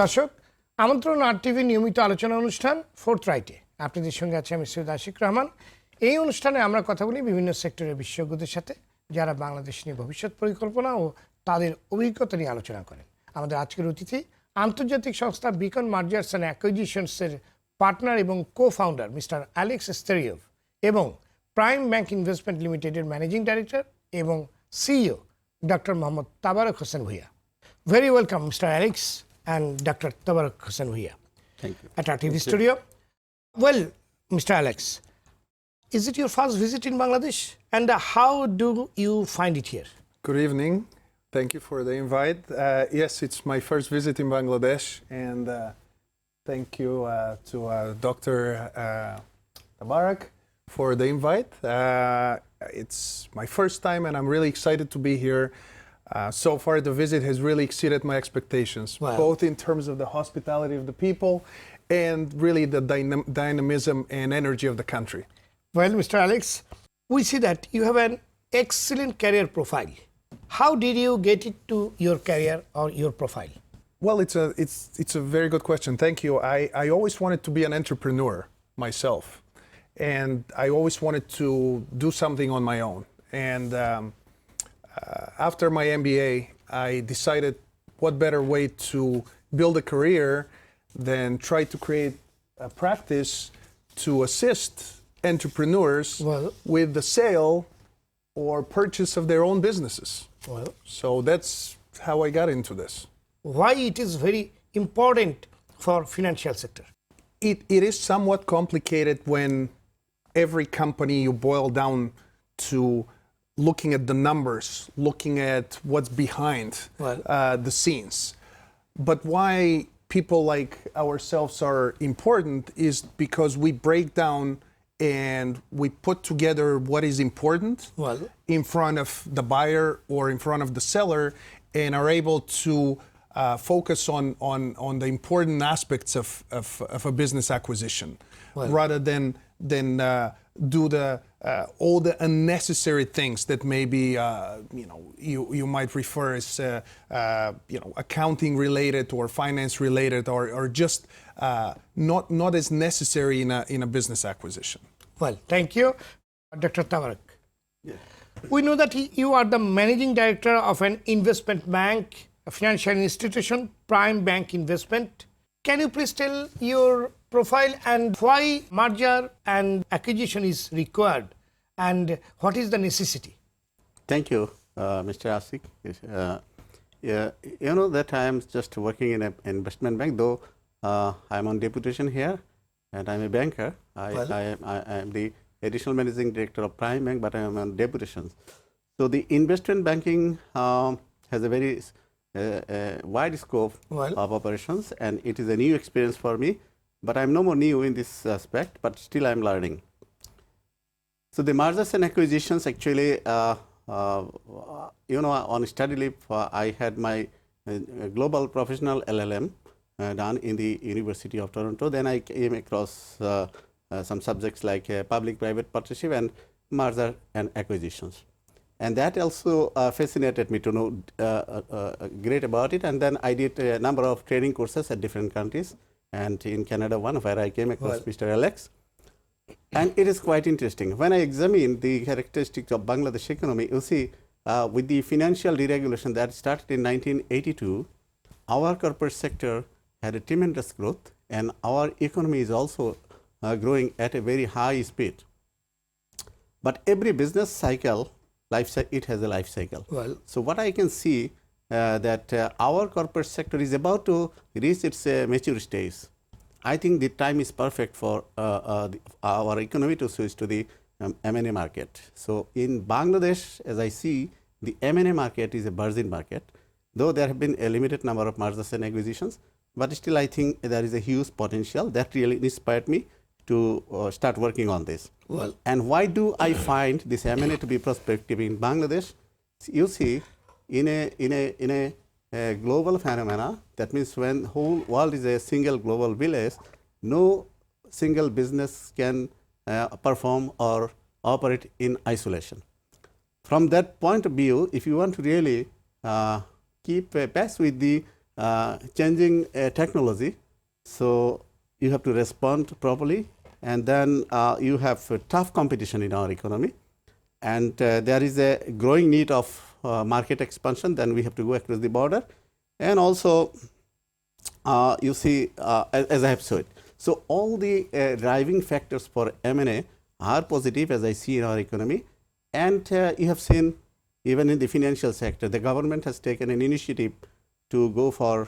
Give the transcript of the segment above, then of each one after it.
দর্শক আমন্ত্রণ RTV নিয়মিত আলোচনা অনুষ্ঠান ফোর্থরাইটে আপনাদের সঙ্গে আছে আমি সৈয়দ আশিক রহমান। এই অনুষ্ঠানে আমরা কথা বলি বিভিন্ন সেক্টরের বিশেষজ্ঞদের সাথে যারা বাংলাদেশ নিয়ে ভবিষ্যৎ পরিকল্পনা ও তাদের অভিজ্ঞতা নিয়ে আলোচনা করেন। আমাদের আজকের অতিথি আন্তর্জাতিক সংস্থা বিকন মার্জার্স অ্যান্ড অ্যাকুইজিশনসের পার্টনার এবং কো-ফাউন্ডার মিস্টার অ্যালেক্স স্টেরিয়েভ এবং প্রাইম ব্যাংক ইনভেস্টমেন্ট লিমিটেডের ম্যানেজিং ডাইরেক্টর এবং CEO doctor Mohammad Tabarak Hossain Bhuiyan. Very welcome, Mr. Alex and Dr. Tabarak Hossain Bhuiyan. Thank you. At RTV studio. Well, Mr. Alex, is it your first visit in Bangladesh? And how do you find it here? Good evening. Thank you for the invite. Yes, it's my first visit in Bangladesh, and thank you to Dr. Tabarak for the invite. It's my first time, and I'm really excited to be here. So far, the visit has really exceeded my expectations, Wow. both in terms of the hospitality of the people and really the dynamism and energy of the country. Well, Mr. Alex, we see that you have an excellent career profile. How did you get it to your career or your profile? Well, it's a very good question. Thank you. I always wanted to be an entrepreneur myself, and I always wanted to do something on my own. And after my MBA, I decided what better way to build a career than try to create a practice to assist entrepreneurs with the sale or purchase of their own businesses. Well, So that's how I got into this. why it is very important for financial sector? It is somewhat complicated when every company you boil down to looking at the numbers, looking at what's behind the scenes. But why people like ourselves are important is because we break down and we put together what is important in front of the buyer or in front of the seller, and are able to focus on the important aspects of a business acquisition, rather than do all the unnecessary things that maybe you might refer as accounting related or finance related, or just not as necessary in a business acquisition. Well, thank you, Dr. Tabarak. Yeah. We know that you are the managing director of an investment bank, a financial institution, Prime Bank Investment. Can you please tell your profile and why merger and acquisition is required, and what is the necessity? Thank you, Mr. Ashik. Yeah, you know that I am just working in an investment bank, though I am on deputation here, and I am a banker. I am the additional managing director of Prime Bank, but I am on deputation. So the investment banking has a very wide scope of operations, and it is a new experience for me. But I'm no more new in this aspect, but still I'm learning. So the mergers and acquisitions actually, on study leave, I had my global professional LLM done in the University of Toronto. Then I came across some subjects like public-private partnership and merger and acquisitions. And that also fascinated me to know great about it. And then I did a number of training courses at different countries. And in Canada, one where I came across Mr. Alex. And it is quite interesting. When I examine the characteristics of Bangladesh economy, you see, with the financial deregulation that started in 1982, our corporate sector had a tremendous growth, and our economy is also growing at a very high speed. But every business cycle, it has a life cycle. So what I can see that our corporate sector is about to reach its mature stage. I think the time is perfect for our economy to switch to the M&A market. So in Bangladesh, as I see, the M&A market is a virgin market, though there have been a limited number of mergers and acquisitions, but still I think there is a huge potential that really inspired me to start working on this. And why do I find this M&A to be prospective in Bangladesh? You see, in a global phenomena, that means when the whole world is a single global village, no single business can perform or operate in isolation. From that point of view, if you want to really keep pace with the changing technology. So you have to respond properly, and then you have tough competition in our economy, and there is a growing need of market expansion. Then we have to go across the border, and also you see, as I have said, so all the driving factors for M&A are positive, as I see in our economy. And you have seen, even in the financial sector, the government has taken an initiative to go for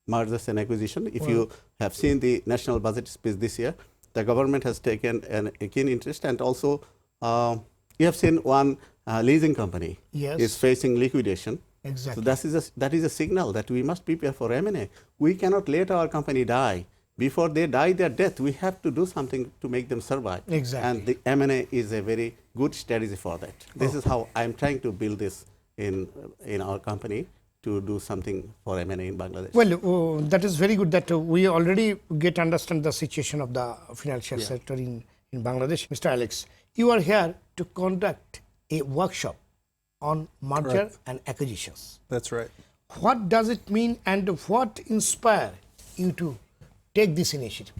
mergers and acquisition. If you have seen the national budget speech this year, the government has taken a keen interest. And also, you have seen one leasing company is facing liquidation. Exactly. So that is a signal that we must prepare for M&A. We cannot let our company die. Before they die their death, we have to do something to make them survive. Exactly. And the M&A is a very good strategy for that. This is how I'm trying to build this in our company, to do something for M&A in Bangladesh. Well, that is very good that we already understand the situation of the financial sector in Bangladesh. Mr. Alex, you are here to conduct a workshop on merger and acquisitions. That's right. What does it mean, and what inspired you to take this initiative?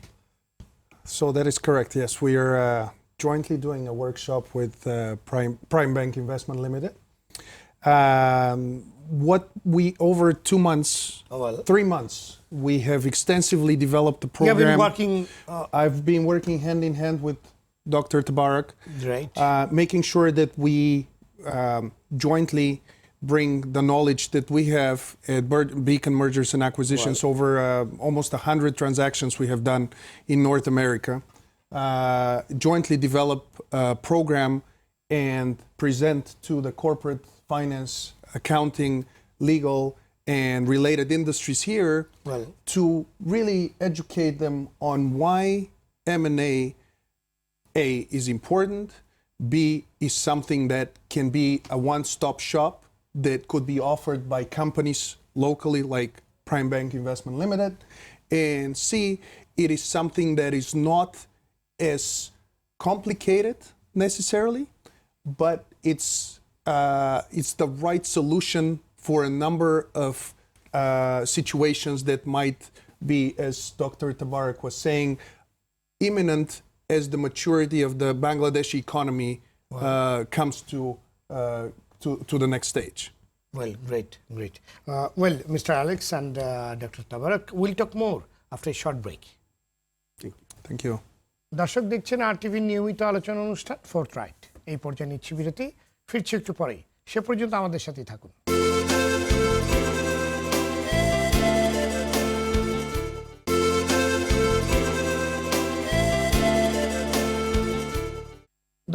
So that is correct. Yes, we are jointly doing a workshop with Prime Bank Investment Limited. Over 2 months, 3 months, we have extensively developed the program. You have been working. I've been working hand in hand with Dr. Tabarak, Right. making sure that we jointly bring the knowledge that we have at Beacon Mergers and Acquisitions. Over almost 100 transactions we have done in North America. Jointly develop a program and present to the corporate finance, accounting, legal, and related industries here to really educate them on why M&A is important, B is something that can be a one-stop shop that could be offered by companies locally like Prime Bank Investment Limited, and C, it is something that is not as complicated necessarily, but it's the right solution for a number of situations that might be, as Dr. Tabarak was saying, imminent as the maturity of the Bangladeshi economy comes to the next stage. Well, great. Mr. Alex and Dr. Tabarak, we'll talk more after a short break. Thank you. দর্শক দেখছেন আরটিভির নিয়মিত আলোচনা অনুষ্ঠান ফোর্থরাইট। এই পর্যায়ে নিচ্ছি বিরতি, ফিরছি একটু পরেই। সে পর্যন্ত আমাদের সাথেই থাকুন।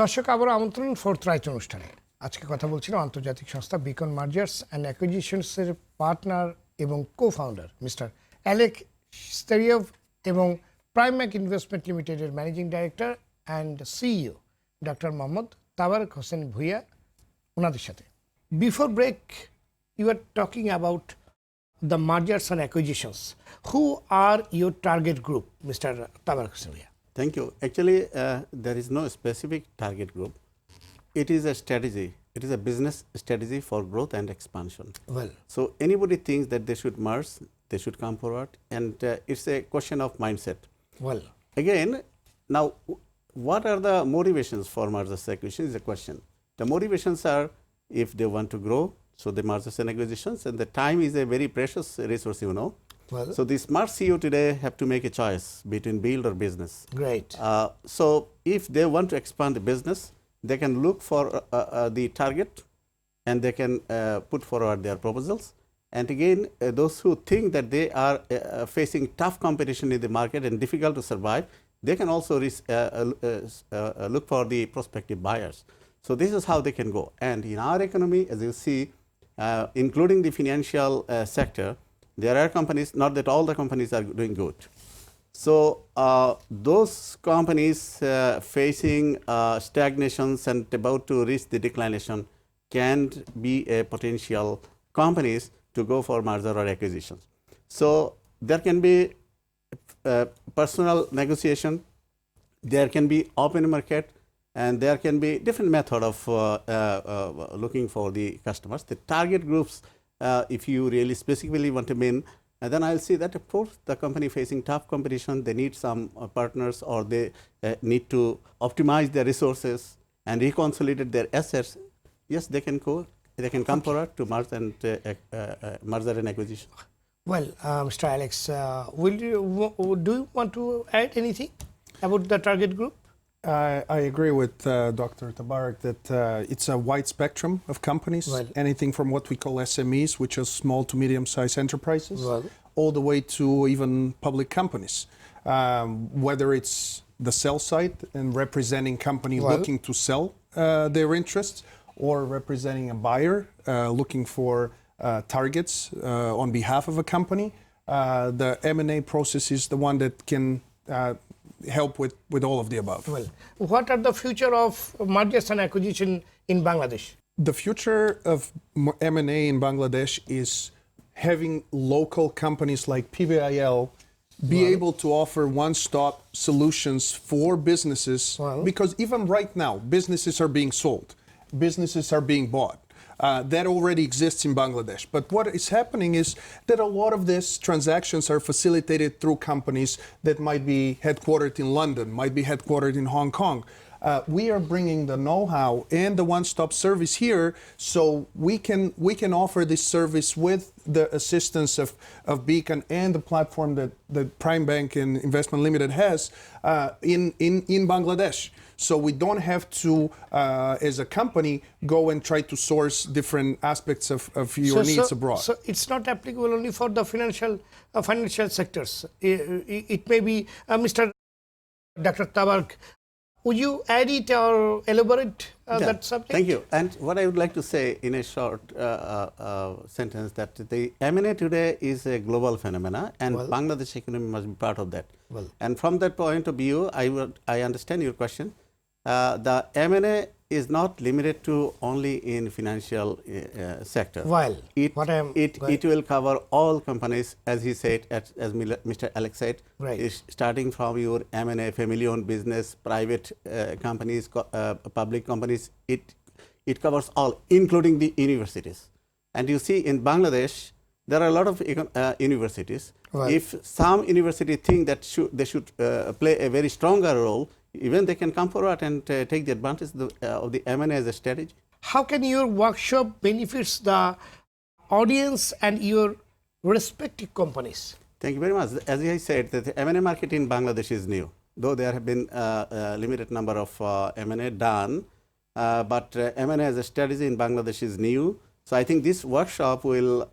দর্শক, আবার আমন্ত্রণ ফোর্থরাইট অনুষ্ঠানে। আজকে কথা বলছিলাম আন্তর্জাতিক সংস্থা বিকন মার্জার্স অ্যান্ড অ্যাকুইজিশনসের পার্টনার এবং কো-ফাউন্ডার মিস্টার অ্যালেক শটেরিয়েভ এবং প্রাইম ব্যাংক ইনভেস্টমেন্ট লিমিটেডের managing director and CEO doctor Mohammad Tabarak Hossain Bhuiyan, ওনাদের সাথে। Before break you are talking about the mergers and acquisitions. Who are your target group, mister Tabarak Hossain Bhuiyan? Thank you. Actually, there is no specific target group. It is a strategy. It is a business strategy for growth and expansion. Well, so anybody thinks that they should merge, they should come forward, and it's a question of mindset. Well, again, now what are the motivations for mergers and acquisitions is a question. The motivations are if they want to grow, so the mergers and acquisitions, and the time is a very precious resource, you know. well, So the smart CEO today have to make a choice between build or business. great. So if they want to expand the business, they can look for the target, and they can put forward their proposals. And again, those who think that they are facing tough competition in the market and difficult to survive, they can also look for the prospective buyers. So this is how they can go. And in our economy, as you see, including the financial sector, there are companies, not that all the companies are doing good. So those companies facing stagnations and about to reach the declination can be a potential companies to go for merger or acquisitions. So there can be personal negotiation, there can be open market, and there can be different method of looking for the customers. The target groups, if you really specifically want to mean, and then I'll see that, of course, the company facing tough competition, they need some partners, or they need to optimize their resources and reconsolidate their assets. Yes, they can come forward to merger and acquisition. Well, Mr. Alex, do you want to add anything about the target group? I agree with Dr. Tabarak that it's a wide spectrum of companies, anything from what we call SMEs, which are small to medium-sized enterprises, all the way to even public companies. Whether it's the sell side and representing company looking to sell their interests, or representing a buyer looking for targets on behalf of a company, the M&A process is the one that can help with all of the above. Well, what are the future of mergers and acquisition in Bangladesh? The future of M&A in Bangladesh is having local companies like PBIL be able to offer one-stop solutions for businesses, because even right now, businesses are being sold, businesses are being bought. That already exists in Bangladesh. But what is happening is that a lot of these transactions are facilitated through companies that might be headquartered in London, might be headquartered in Hong Kong. We are bringing the know-how and the one-stop service here, so we can offer this service with the assistance of Beacon and the platform that the Prime Bank and Investment Limited has in Bangladesh. So we don't have to, as a company, go and try to source different aspects of your needs abroad. So it's not applicable only for the financial sectors. It may be, Mr. Dr. Tabarak, would you add it or elaborate that subject? Thank you. And what I would like to say in a short sentence, that the M&A today is a global phenomena, and Bangladesh economy must be part of that. And from that point of view, I understand your question. The M&A is not limited to only in financial sector. It will cover all companies, as he said, as Mr. Alex said, starting from your M&A, family-owned business, private companies, public companies. It covers all, including the universities. And you see, in Bangladesh, there are a lot of universities. If some university think that they should play a very stronger role, even they can come forward and take the advantage of the M&A as a strategy. How can your workshop benefits the audience and your respective companies? Thank you very much. As I said, the M&A market in Bangladesh is new, though there have been a limited number of M&A done, but M&A as a strategy in Bangladesh is new. So I think this workshop will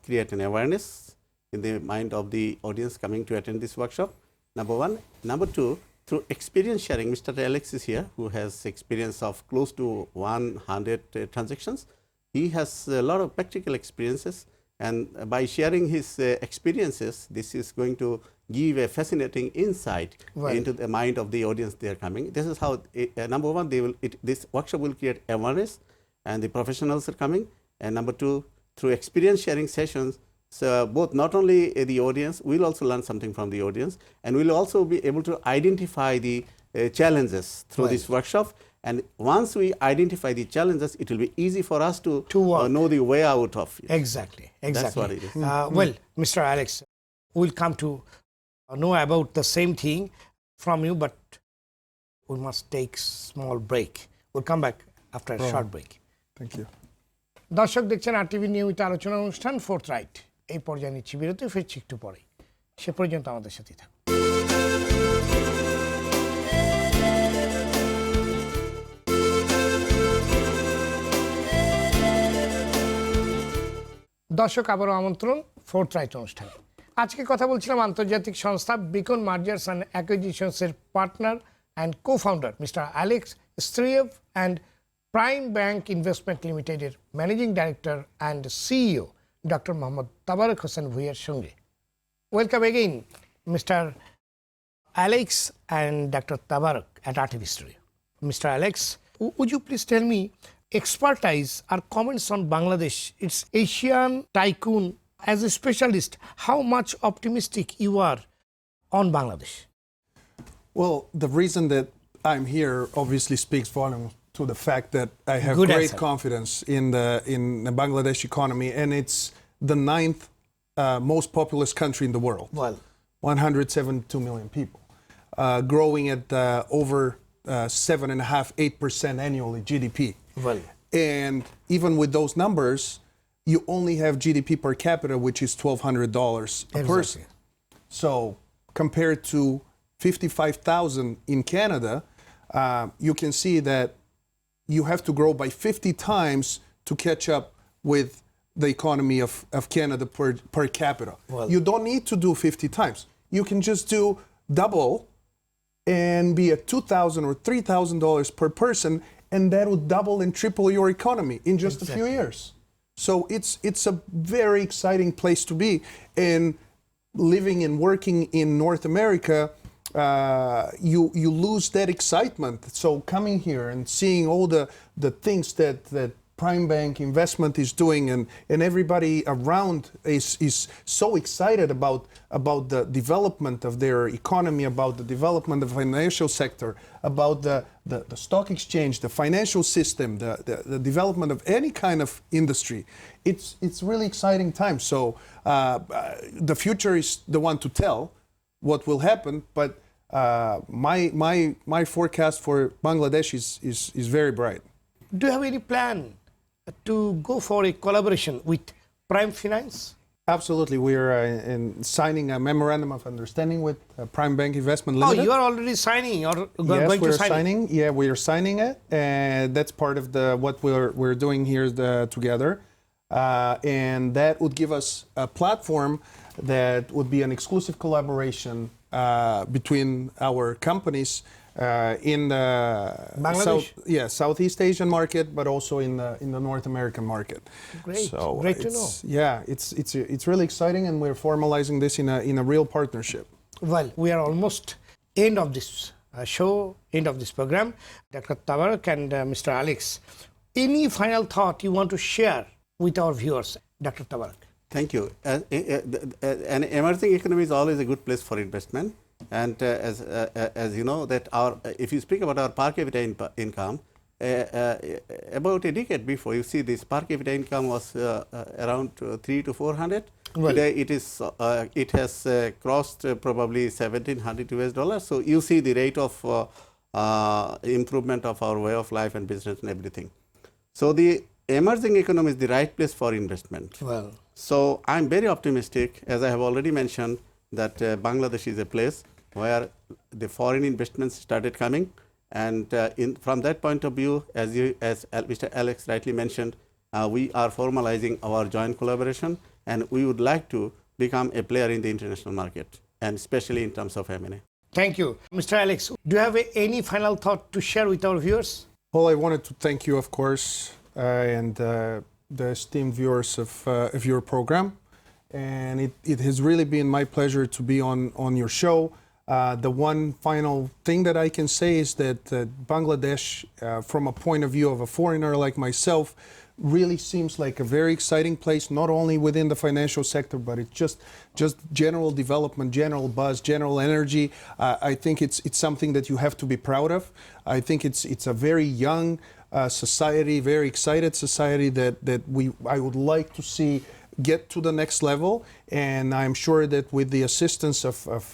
create an awareness in the mind of the audience coming to attend this workshop, number one. Number two, through experience sharing, Mr. Alex is here, who has experience of close to 100 transactions. He has a lot of practical experiences, and by sharing his experiences, this is going to give a fascinating insight into the mind of the audience they are coming. This is how, number one, this workshop will create awareness, and the professionals are coming. And number two, through experience sharing sessions, so both not only the audience, we'll also learn something from the audience, and we'll also be able to identify the challenges through this workshop. And once we identify the challenges, it will be easy for us to know the way out of it. Exactly. That's what it is. Well, Mr. Alex, we'll come to know about the same thing from you, but we must take a small break. We'll come back after a short break. Thank you. দর্শক দেখছেন RTV নিয়মিত আলোচনা অনুষ্ঠান ফোর্থরাইট। এই পর্যায়ে নিচ্ছি বিরতি, ফিরছি একটু পরে। সে পর্যন্ত আমাদের সাথেই থাকুন। দর্শক, আবারও আমন্ত্রণ ফোর্থরাইট অনুষ্ঠানে। আজকে কথা বলছিলাম আন্তর্জাতিক সংস্থা বিকন মার্জার্স অ্যান্ড অ্যাকুইজিশনসের partner and co-founder mister Alex স্ট্রিয়েভ and Prime Bank Investment Limited Managing Director and CEO Dr. Tabarak Hossain Bhuiyan সঙ্গে। Welcome again, Mr. Alex and Dr. Tabarak at RTV Studio. Mr. Alex, would you please tell me expertise or comments on Bangladesh, its Asian tycoon? As a specialist, how much optimistic you are on Bangladesh? Well, the reason that I'm here obviously speaks volumes to the fact that I have great confidence in the Bangladesh economy, and it's the 9th most populous country in the world. Well, 172 million people, growing at over 7.5–8% annually GDP. well, And even with those numbers, you only have GDP per capita, which is $1,200 a person. So compared to 55,000 in Canada, you can see that you have to grow by 50 times to catch up with the economy of Canada per capita. Well, you don't need to do 50 times. You can just do double and be at $2,000 or $3,000 per person, and that would double and triple your economy in just a few years. So it's a very exciting place to be. And living and working in North America, you lose that excitement. So coming here and seeing all the things that Prime Bank Investment is doing, and everybody around is so excited about the development of their economy, about the development of the financial sector, about the stock exchange, the financial system, the development of any kind of industry. It's really exciting time. So the future is the one to tell what will happen, but my forecast for Bangladesh is very bright. do you have any plan to go for a collaboration with Prime Finance? Absolutely. We are signing a memorandum of understanding with Prime Bank Investment Limited. Oh, you are already signing or Yes, going we're to sign? signing. Yeah, we are signing it, and that's part of what we're doing here together. And that would give us a platform that would be an exclusive collaboration between our companies in the Bangladesh? Southeast Asian market, but also in the North American market. Great, So great to know. Yeah, it's really exciting, and we're formalizing this in a real partnership. Well, we are almost end of this show, end of this program. Dr. Tabarak and Mr. Alex, any final thought you want to share with our viewers? Dr. Tabarak. Thank you. An emerging economy is always a good place for investment. And as you know, that if you speak about our per capita income, about a decade before, you see this per capita income was around 300 to 400. Well, today it has crossed probably $1,700. So you see the rate of improvement of our way of life and business and everything. So the emerging economy is the right place for investment. well, So I'm very optimistic, as I have already mentioned, that Bangladesh is a place where the foreign investments started coming, and from that point of view, as Mr. Alex rightly mentioned, we are formalizing our joint collaboration, and we would like to become a player in the international market, and especially in terms of M&A. thank you. Mr. Alex, do you have any final thought to share with our viewers? Well, I wanted to thank you, of course, and the esteemed viewers of your program. And it has really been my pleasure to be on your show. The one final thing that I can say is that Bangladesh, from a point of view of a foreigner like myself, really seems like a very exciting place, not only within the financial sector, but it's just general development, general buzz, general energy. I think it's something that you have to be proud of. I think it's a very young society, very excited society that I would like to see get to the next level. And I'm sure that with the assistance of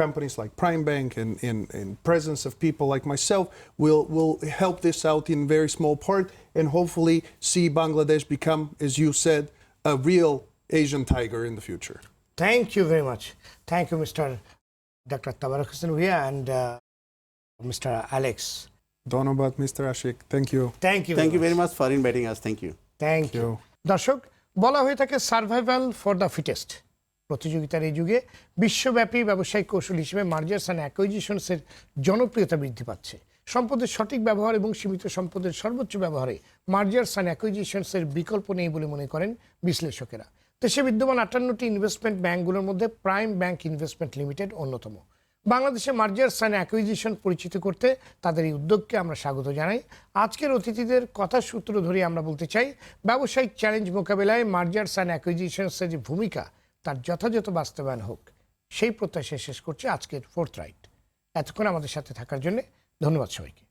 companies like Prime Bank and presence of people like myself, we'll help this out in very small part, and hopefully see Bangladesh become, as you said, a real Asian tiger in the future. Thank you very much. Thank you, Mr. Dr. Tabarak Hossain Bhuiyan and Mr. Alex. Don't know about Mr. Ashik. Thank you. Thank you. Thank you very much for inviting us. Thank you. Thank you. দর্শক, বলা হয়ে থাকে survival for the fittest. প্রতিযোগিতার এই যুগে বিশ্বব্যাপী ব্যবসায়িক কৌশল হিসেবে মার্জার্স অ্যান্ড অ্যাকুইজিশনসের জনপ্রিয়তা বৃদ্ধি পাচ্ছে। সম্পদের সঠিক ব্যবহার এবং সীমিত সম্পদের সর্বোচ্চ ব্যবহারে মার্জার্স অ্যান্ড অ্যাকুইজিশনসের বিকল্প নেই বলে মনে করেন বিশ্লেষকেরা। দেশে বিদ্যমান 58টি ইনভেস্টমেন্ট ব্যাংকগুলোর মধ্যে প্রাইম ব্যাংক ইনভেস্টমেন্ট লিমিটেড অন্যতম। বাংলাদেশে মার্জার্স অ্যান্ড অ্যাকুইজিশন পরিচিত করতে তাদের এই উদ্যোগকে আমরা স্বাগত জানাই। আজকের অতিথিদের কথা সূত্র ধরে আমরা বলতে চাই, ব্যবসায়িক চ্যালেঞ্জ মোকাবেলায় মার্জার্স অ্যান্ড অ্যাকুইজিশনসের যে ভূমিকা তার যথাযথ বাস্তবায়ন হোক, সেই প্রত্যাশায় শেষ করছে আজকের ফোর্থরাইট। এতক্ষণ আমাদের সাথে থাকার জন্য ধন্যবাদ সবাইকে।